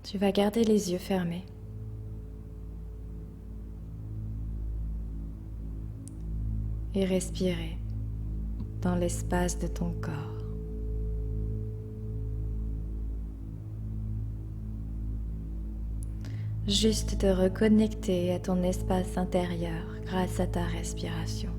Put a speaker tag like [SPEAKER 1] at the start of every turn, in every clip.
[SPEAKER 1] Tu vas garder les yeux fermés. Et respirer dans l'espace de ton corps. Juste te reconnecter à ton espace intérieur grâce à ta respiration.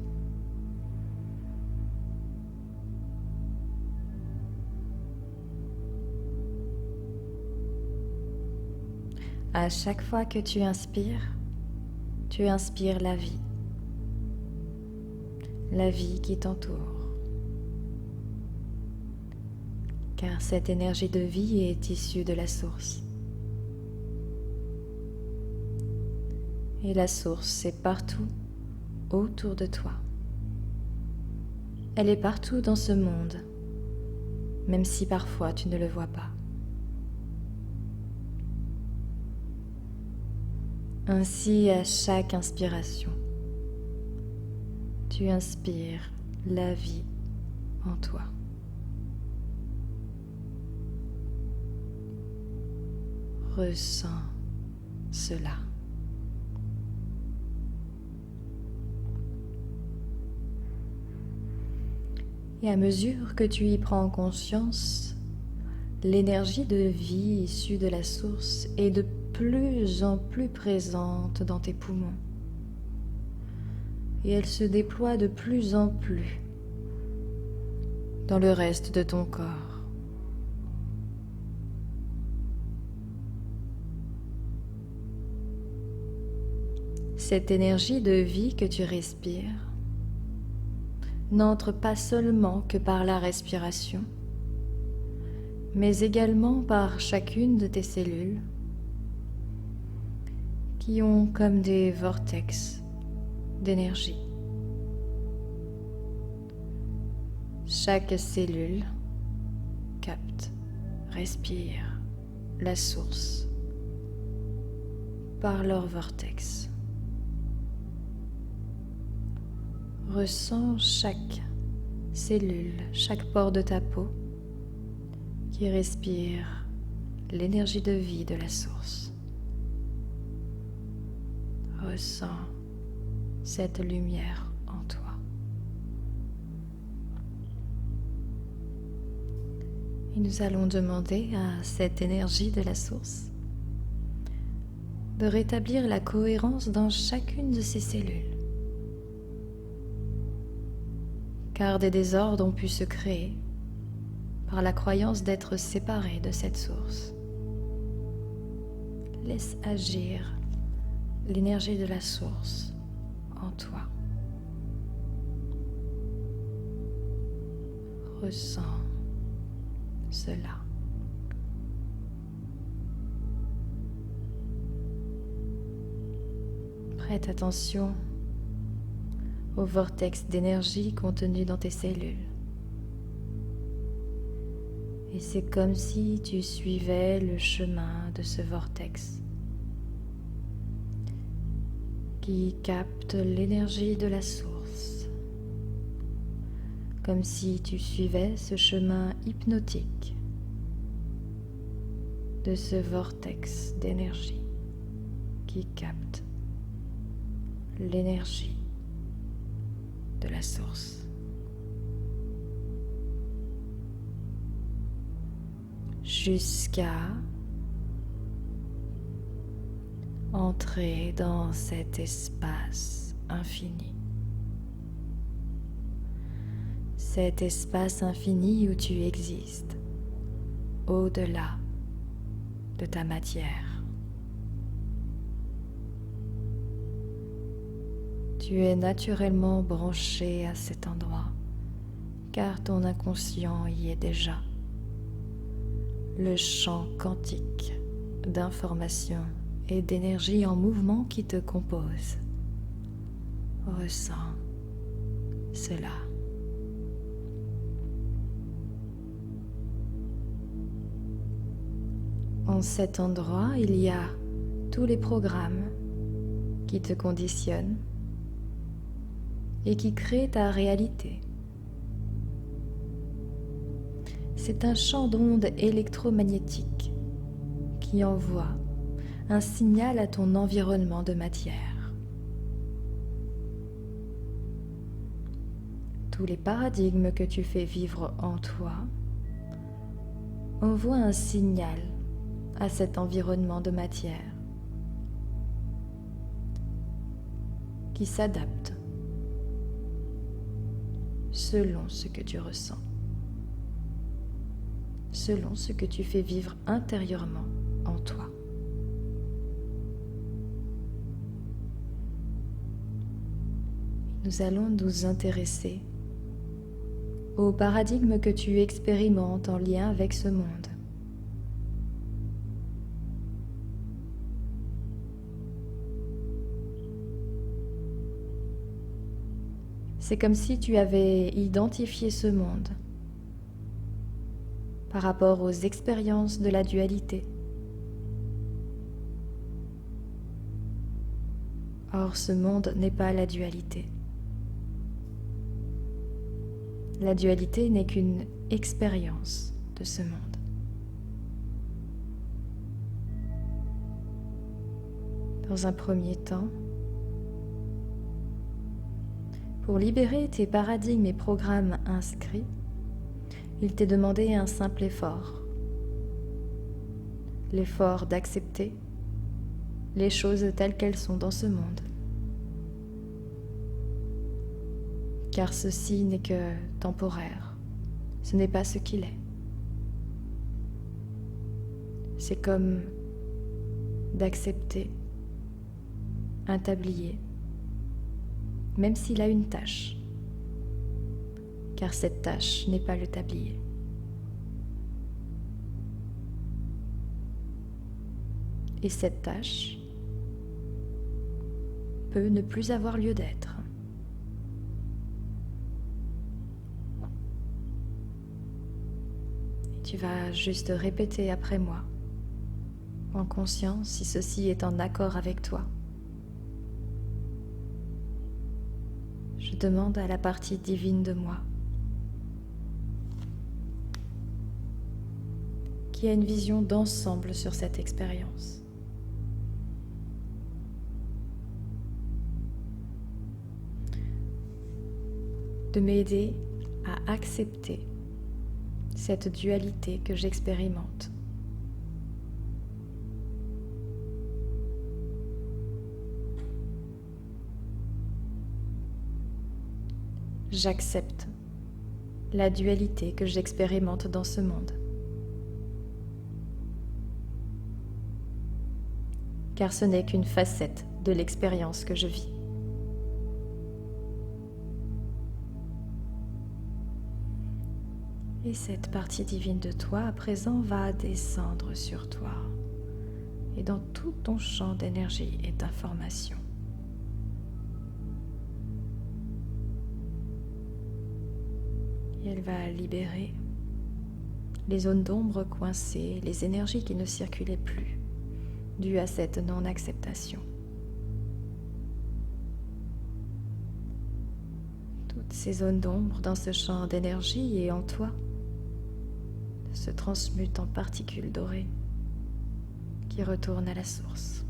[SPEAKER 1] À chaque fois que tu inspires la vie. La vie qui t'entoure. Car cette énergie de vie est issue de la source. Et la source est partout autour de toi. Elle est partout dans ce monde, même si parfois tu ne le vois pas. Ainsi, à chaque inspiration, tu inspires la vie en toi. Ressens cela. Et à mesure que tu y prends conscience, l'énergie de vie issue de la source est de plus en plus présente dans tes poumons. Et elle se déploie de plus en plus dans le reste de ton corps. Cette énergie de vie que tu respires n'entre pas seulement que par la respiration, mais également par chacune de tes cellules qui ont comme des vortex d'énergie. Chaque cellule capte, respire la source par leur vortex. Ressens chaque cellule, chaque pore de ta peau qui respire l'énergie de vie de la source. Ressens cette lumière en toi. Et nous allons demander à cette énergie de la source de rétablir la cohérence dans chacune de ces cellules. Car des désordres ont pu se créer par la croyance d'être séparés de cette source. Laisse agir l'énergie de la source en toi. Ressens cela. Prête attention au vortex d'énergie contenu dans tes cellules. Et c'est comme si tu suivais le chemin de ce vortex qui capte l'énergie de la source, comme si tu suivais ce chemin hypnotique de ce vortex d'énergie qui capte l'énergie de la source. Jusqu'à entrer dans cet espace infini. Cet espace infini où tu existes, au-delà de ta matière. Tu es naturellement branché à cet endroit, car ton inconscient y est déjà. Le champ quantique d'information et d'énergie en mouvement qui te compose. Ressens cela. En cet endroit, il y a tous les programmes qui te conditionnent et qui créent ta réalité. C'est un champ d'ondes électromagnétiques qui envoie un signal à ton environnement de matière. Tous les paradigmes que tu fais vivre en toi envoient un signal à cet environnement de matière qui s'adapte selon ce que tu ressens, selon ce que tu fais vivre intérieurement en toi. Nous allons nous intéresser au paradigme que tu expérimentes en lien avec ce monde. C'est comme si tu avais identifié ce monde par rapport aux expériences de la dualité. Or, ce monde n'est pas la dualité. La dualité n'est qu'une expérience de ce monde. Dans un premier temps, pour libérer tes paradigmes et programmes inscrits, il t'est demandé un simple effort. L'effort d'accepter les choses telles qu'elles sont dans ce monde. Car ceci n'est que temporaire, ce n'est pas ce qu'il est. C'est comme d'accepter un tablier, même s'il a une tache, car cette tache n'est pas le tablier. Et cette tache peut ne plus avoir lieu d'être. Et tu vas juste répéter après moi, en conscience, si ceci est en accord avec toi. Je demande à la partie divine de moi qui a une vision d'ensemble sur cette expérience. De m'aider à accepter cette dualité que j'expérimente. J'accepte la dualité que j'expérimente dans ce monde. Car ce n'est qu'une facette de l'expérience que je vis. Et cette partie divine de toi, à présent, va descendre sur toi et dans tout ton champ d'énergie et d'information. Et elle va libérer les zones d'ombre coincées, les énergies qui ne circulaient plus, dues à cette non-acceptation. Toutes ces zones d'ombre dans ce champ d'énergie et en toi se transmutent en particules dorées qui retournent à la source.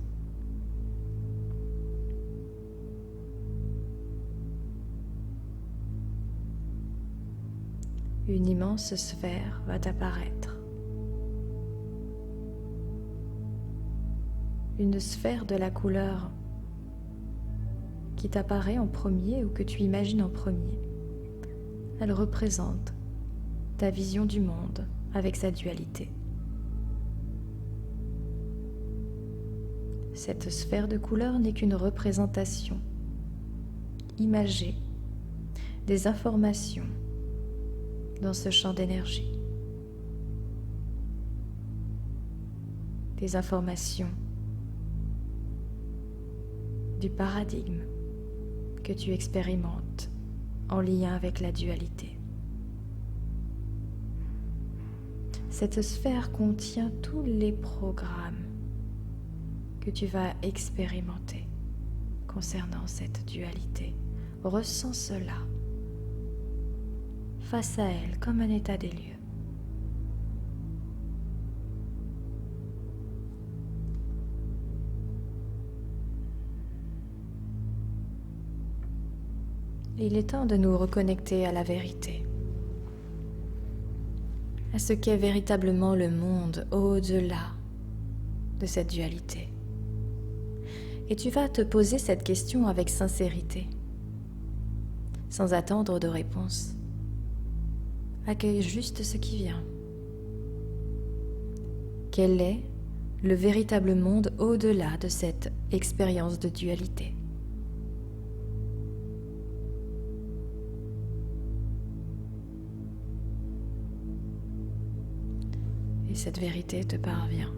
[SPEAKER 1] Une immense sphère va apparaître. Une sphère de la couleur qui t'apparaît en premier ou que tu imagines en premier. Elle représente ta vision du monde avec sa dualité. Cette sphère de couleur n'est qu'une représentation imagée des informations dans ce champ d'énergie. Des informations du paradigme que tu expérimentes en lien avec la dualité. Cette sphère contient tous les programmes que tu vas expérimenter concernant cette dualité. Ressens cela face à elle comme un état des lieux. Il est temps de nous reconnecter à la vérité, à ce qu'est véritablement le monde au-delà de cette dualité. Et tu vas te poser cette question avec sincérité, sans attendre de réponse. Accueille juste ce qui vient. Quel est le véritable monde au-delà de cette expérience de dualité? Et cette vérité te parvient,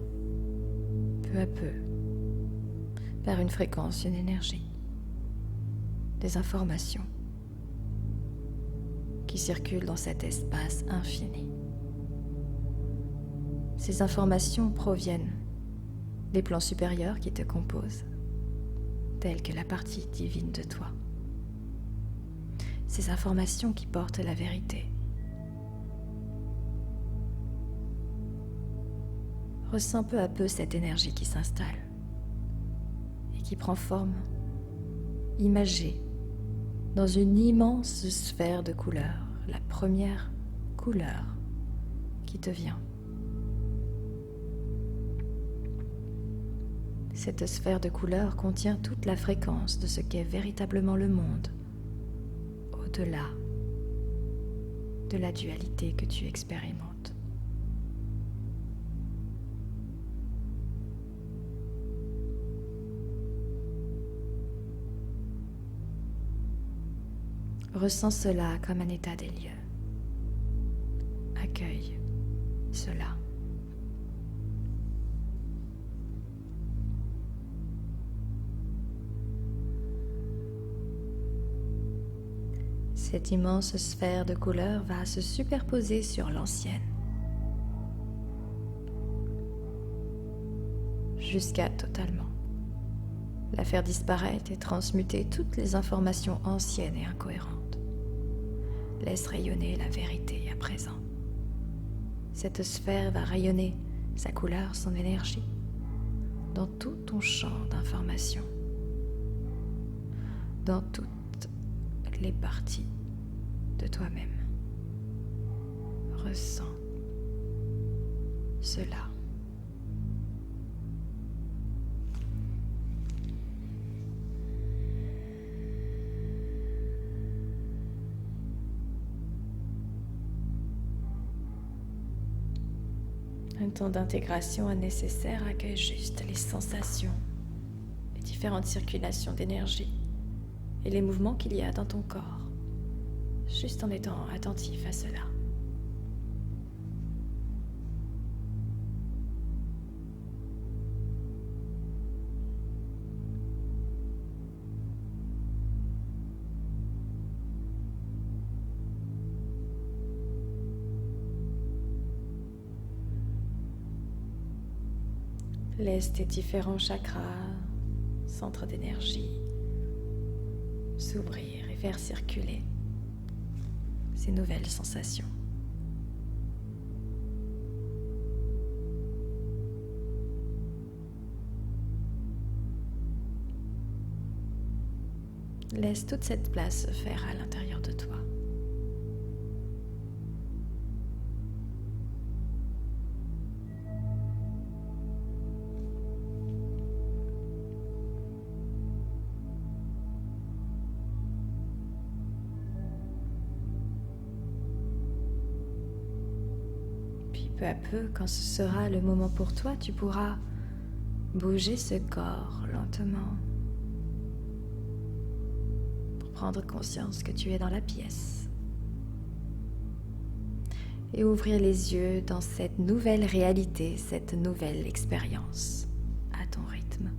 [SPEAKER 1] peu à peu, par une fréquence, une énergie, des informations qui circulent dans cet espace infini. Ces informations proviennent des plans supérieurs qui te composent, tels que la partie divine de toi. Ces informations qui portent la vérité. Ressens peu à peu cette énergie qui s'installe et qui prend forme, imagée, dans une immense sphère de couleurs, la première couleur qui te vient. Cette sphère de couleurs contient toute la fréquence de ce qu'est véritablement le monde, au-delà de la dualité que tu expérimentes. Ressens cela comme un état des lieux. Accueille cela. Cette immense sphère de couleurs va se superposer sur l'ancienne, jusqu'à totalement la faire disparaître et transmuter toutes les informations anciennes et incohérentes. Laisse rayonner la vérité à présent. Cette sphère va rayonner sa couleur, son énergie, dans tout ton champ d'information, dans toutes les parties de toi-même. Ressens cela. Un temps d'intégration est nécessaire, accueille juste les sensations, les différentes circulations d'énergie et les mouvements qu'il y a dans ton corps, juste en étant attentif à cela. Laisse tes différents chakras, centres d'énergie, s'ouvrir et faire circuler ces nouvelles sensations. Laisse toute cette place se faire à l'intérieur de toi. Peu à peu, quand ce sera le moment pour toi, tu pourras bouger ce corps lentement pour prendre conscience que tu es dans la pièce et ouvrir les yeux dans cette nouvelle réalité, cette nouvelle expérience à ton rythme.